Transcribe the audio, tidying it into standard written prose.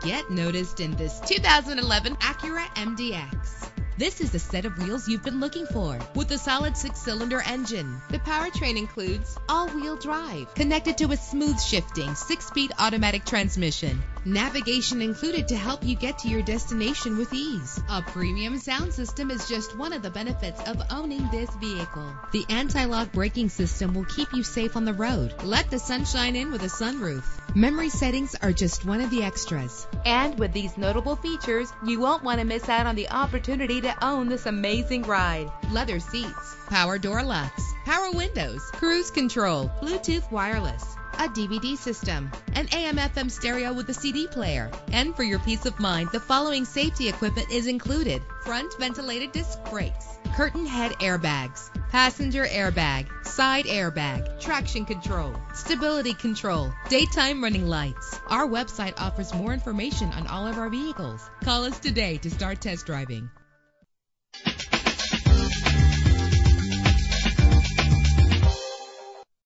get noticed in this 2011 Acura MDX. This is the set of wheels you've been looking for, with a solid 6-cylinder engine. The powertrain includes all-wheel drive, connected to a smooth shifting 6-speed automatic transmission. Navigation included to help you get to your destination with ease. A premium sound system is just one of the benefits of owning this vehicle. The anti-lock braking system will keep you safe on the road. Let the sunshine in with a sunroof. Memory settings are just one of the extras. And with these notable features, you won't want to miss out on the opportunity to own this amazing ride. Leather seats, power door locks, power windows, cruise control, Bluetooth wireless, a DVD system, an AM/FM stereo with a CD player. And for your peace of mind, the following safety equipment is included: front ventilated disc brakes, curtain head airbags, passenger airbag, side airbag, traction control, stability control, daytime running lights. Our website offers more information on all of our vehicles. Call us today to start test driving.